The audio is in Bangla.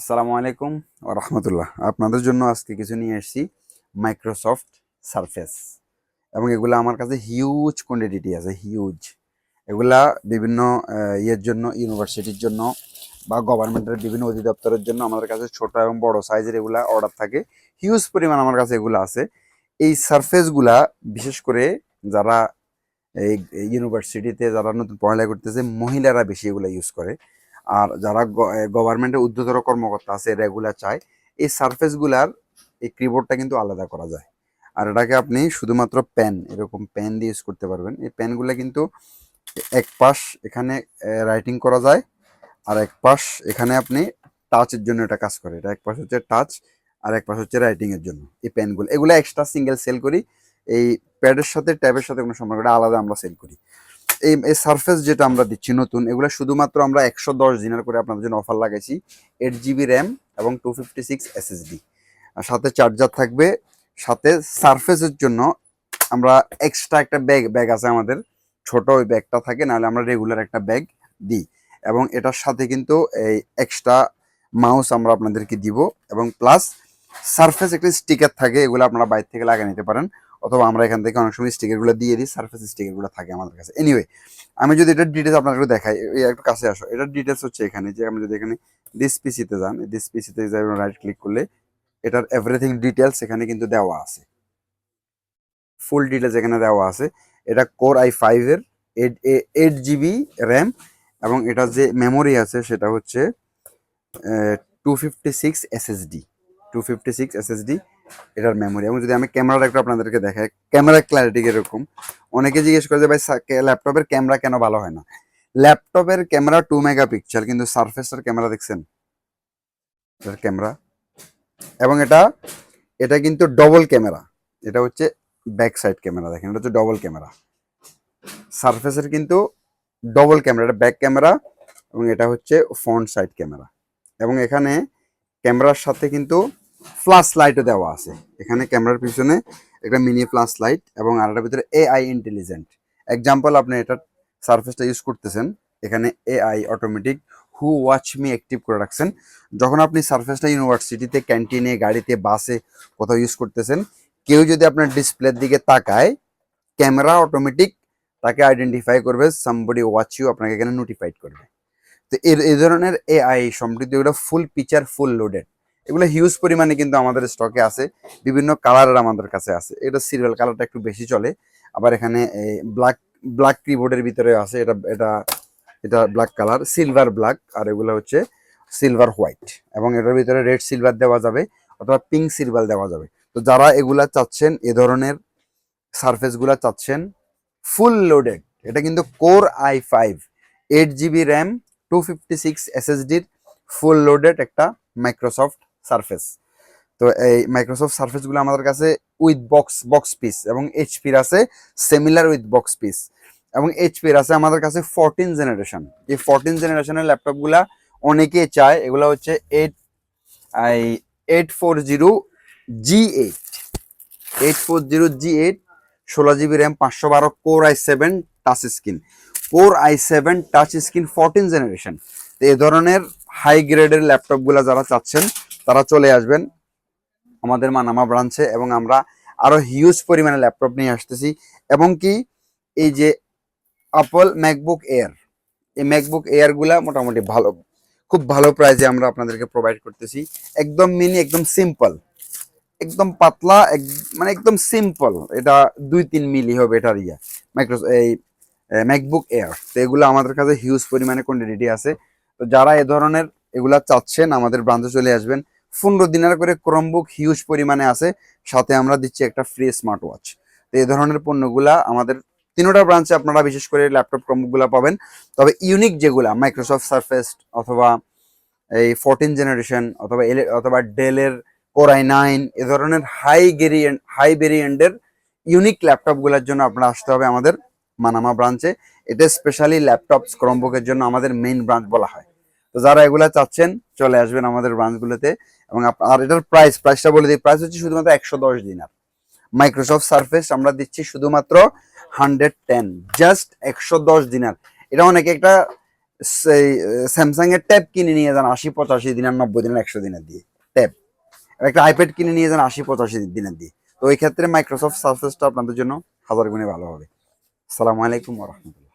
আসসালামু আলাইকুম ওয়া রাহমাতুল্লাহ। আপনাদের জন্য আজকে কিছু নিয়ে এসেছি মাইক্রোসফট সারফেস, এবং এগুলা আমার কাছে হিউজ কোয়ান্টিটি আছে, হিউজ। এগুলা বিভিন্ন ইয়ের জন্য, ইউনিভার্সিটির জন্য বা গভর্নমেন্টের বিভিন্ন অধিদপ্তরের জন্য আমাদের কাছে ছোট এবং বড় সাইজের এগুলা অর্ডার থাকে। হিউজ পরিমাণ আমার কাছে এগুলো আছে। এই সারফেসগুলা বিশেষ করে যারা এই ইউনিভার্সিটিতে যারা নতুন পড়ালেখা করতেছে মহিলারা বেশি এগুলা ইউজ করে। আর যারা গভর্নমেন্টের ঊর্ধ্বতর কর্মকর্তা আছে রেগুলার চায় এই সারফেসগুলার এই কিবোর্ডটা কিন্তু আলাদা করা যায়। আর এটাকে আপনি শুধুমাত্র পেন, এরকম পেন দিয়ে ইউজ করতে পারবেন। এই পেনগুলো কিন্তু এক পাশ এখানে রাইটিং করা যায়, আর এক পাশ এখানে আপনি টাচের জন্য এটা কাজ করে। এটা এক পাশ হচ্ছে টাচ আর এক পাশ হচ্ছে রাইটিং এর জন্য। এই পেনগুলো এগুলো এক্সট্রা সিঙ্গেল সেল করি, এই প্যাডের সাথে ট্যাবের সাথে কোনো সম্পর্ক, এটা আলাদা আমরা সেল করি। এই সারফেস যেটা আমরা দিচ্ছি নতুন, এগুলো শুধুমাত্র আমরা 110 দিনের করে আপনাদের জন্য অফার লাগাইছি। 8 GB র্যাম এবং 256 SSD, আর সাথে চার্জার থাকবে। সাথে সারফেসের জন্য আমরা এক্সট্রা একটা ব্যাগ আছে আমাদের, ছোট ওই ব্যাগটা থাকে, নাহলে আমরা রেগুলার একটা ব্যাগ দিই। এবং এটার সাথে কিন্তু এই এক্সট্রা মাউস আমরা আপনাদেরকে দিব, এবং প্লাস সারফেস একটা স্টিকার থাকে, এগুলো আপনারা বাইরে থেকে লাগিয়ে নিতে পারেন, অথবা আমরা এখান থেকে অনেক সময় স্টিকারগুলো দিয়ে দিই। সারফেস স্টিকারগুলো থাকে আমাদের কাছে। এনিওয়ে, আমি যদি এটার ডিটেলস আপনাকে একটু দেখাই, একটু কাছে আসো। এটার ডিটেলস হচ্ছে এখানে, যে আমি যদি এখানে দিস পিসিতে যান, দিস পিসিতে রাইট ক্লিক করলে এটার এভরিথিং ডিটেলস এখানে কিন্তু দেওয়া আছে, ফুল ডিটেলস এখানে দেওয়া আছে। এটা Core i5 এর 8 GB র্যাম, এবং এটার যে মেমোরি আছে সেটা হচ্ছে 256 SSD। 256 SSD এটার মেমোরি। এবং যদি আমি ক্যামেরাটা একটু আপনাদেরকে দেখাই, ক্যামেরা ক্ল্যারিটি এরকম। অনেকে জিজ্ঞেস করে যে ভাই ল্যাপটপের ক্যামেরা কেন ভালো হয় না। ল্যাপটপের ক্যামেরা 2 মেগাপিক্সেল, কিন্তু সারফেসের ক্যামেরা দেখছেন এটার ক্যামেরা, এবং এটা এটা কিন্তু ডবল ক্যামেরা। এটা হচ্ছে ব্যাক সাইড ক্যামেরা, দেখেন এটা হচ্ছে ডবল ক্যামেরা। সারফেসের কিন্তু ডবল ক্যামেরা, এটা ব্যাক ক্যামেরা এবং এটা হচ্ছে ফ্রন্ট সাইড ক্যামেরা। এবং এখানে ক্যামেরার সাথে কিন্তু ফ্ল্যাশ লাইটও দেওয়া আছে। এখানে ক্যামেরার পিছনে একটা মিনি ফ্ল্যাশ লাইট, এবং আরেকটার ভিতরে এআই ইন্টেলিজেন্ট। এক্সাম্পল, আপনি এটা সারফেসটা ইউজ করতেছেন, এখানে এআই অটোমেটিক হু ওয়াচ মি অ্যাক্টিভ করে রাখছেন। যখন আপনি সারফেসটা ইউনিভার্সিটিতে, ক্যান্টিনে, গাড়িতে, বাসে কোথাও ইউজ করতেছেন, কেউ যদি আপনার ডিসপ্লের দিকে তাকায়, ক্যামেরা অটোমেটিক তাকে আইডেন্টিফাই করবে, সামবডি ওয়াচ ইউ, আপনাকে এখানে নোটিফাইড করবে। তো এই ধরনের এআই সমৃদ্ধ এগুলো ফুল ফিচার, ফুল লোডেড, এগুলো হিউজ পরিমাণে কিন্তু আমাদের স্টকে আছে। বিভিন্ন কালারের আমাদের কাছে আছে। এটা সিলভার কালারটা একটু বেশি চলে। আবার এখানে ব্ল্যাক ব্ল্যাক কিবোর্ডের ভিতরে আছে, এটা এটা এটা ব্ল্যাক কালার, সিলভার ব্ল্যাক, আর এগুলো হচ্ছে সিলভার হোয়াইট। এবং এটার ভিতরে রেড সিলভার দেওয়া যাবে, অথবা পিঙ্ক সিলভার দেওয়া যাবে। তো যারা এগুলা চাচ্ছেন, এ ধরনের সারফেসগুলা চাচ্ছেন ফুল লোডেড, এটা কিন্তু Core i5 8 GB র্যাম 256 SSDর ফুল লোডেড একটা মাইক্রোসফট সারফেস। তো এই মাইক্রোসফট সারফেসগুলো আমাদের কাছে উইথ বক্স পিস, এবং এইচপির আছে সিমিলার উইথ বক্স পিস, এবং এইচপির আছে আমাদের কাছে 14 জেনারেশন। এই 14 জেনারেশনের ল্যাপটপগুলা অনেকে চায়। এগুলো হচ্ছে 840G8, 840G8, 16 GB RAM, 512 Core i7 touch screen. Core i7 touch screen 14 generation. তো এই ধরনের হাই গ্রেডের ল্যাপটপগুলো যারা চাচ্ছেন, তারা চলে আসবেন আমাদের মানামা ব্রাঞ্চে, এবং আমরা আরো হিউজ পরিমাণে ল্যাপটপ নিয়ে আসতেছি। এবং কি, এই যে অ্যাপল ম্যাকবুক এয়ার, এই ম্যাকবুক এয়ার গুলা মোটামুটি ভালো, খুব ভালো প্রাইসে আমরা আপনাদেরকে প্রোভাইড করতেছি। একদম মিনি, একদম সিম্পল, একদম পাতলা, মানে একদম সিম্পল। এটা 2-3 মিলি হবে এটার এই ম্যাকবুক এয়ার। তো এগুলো আমাদের কাছে হিউজ পরিমাণে কোয়ান্টিটি আছে। তো যারা এ ধরনের এগুলা চাচ্ছেন, আমাদের ব্রাঞ্চে চলে আসবেন। 15 দিনের করে ক্রমবুক হিউজ পরিমাণে আছে, সাথে আমরা দিচ্ছি একটা ফ্রি স্মার্ট ওয়াচ। তো এই ধরনের পণ্যগুলা আমাদের তিনোটা ব্রাঞ্চে আপনারা বিশেষ করে ল্যাপটপ ক্রমবুকগুলা পাবেন। তবে ইউনিক যেগুলা মাইক্রোসফট সারফেস, অথবা এই 14 জেনারেশন, অথবা ডেলের Core i9, এ ধরনের হাই ভেরিয়েন্টের ইউনিক ল্যাপটপগুলোর জন্য আপনারা আসতে হবে আমাদের মানামা ব্রাঞ্চে। এটা স্পেশালি ল্যাপটপ ক্রমবুকের জন্য আমাদের মেইন ব্রাঞ্চ বলা হয়। তো যারা এগুলা চাচ্ছেন, চলে আসবেন আমাদের ব্রাঞ্চগুলোতে। এবং আর এটার প্রাইসটা বলে দিই, প্রাইস হচ্ছে শুধুমাত্র 110 দিনার। মাইক্রোসফট সারফেস আমরা দিচ্ছি শুধুমাত্র 110, জাস্ট 110 দিনার। এটা অনেকে একটা সেই স্যামসাং এর ট্যাব কিনে নিয়ে যান 80-85 দিনের, 90 দিনের, 100 দিনের দিয়ে ট্যাব। একটা আইপ্যাড কিনে নিয়ে যান 80-85 দিনের দিয়ে। তো ওই ক্ষেত্রে মাইক্রোসফট সার্ফেসটা আপনাদের জন্য হাজার গুণে ভালো হবে। আসসালামু আলাইকুম ওয়া রাহমাতুল্লাহ।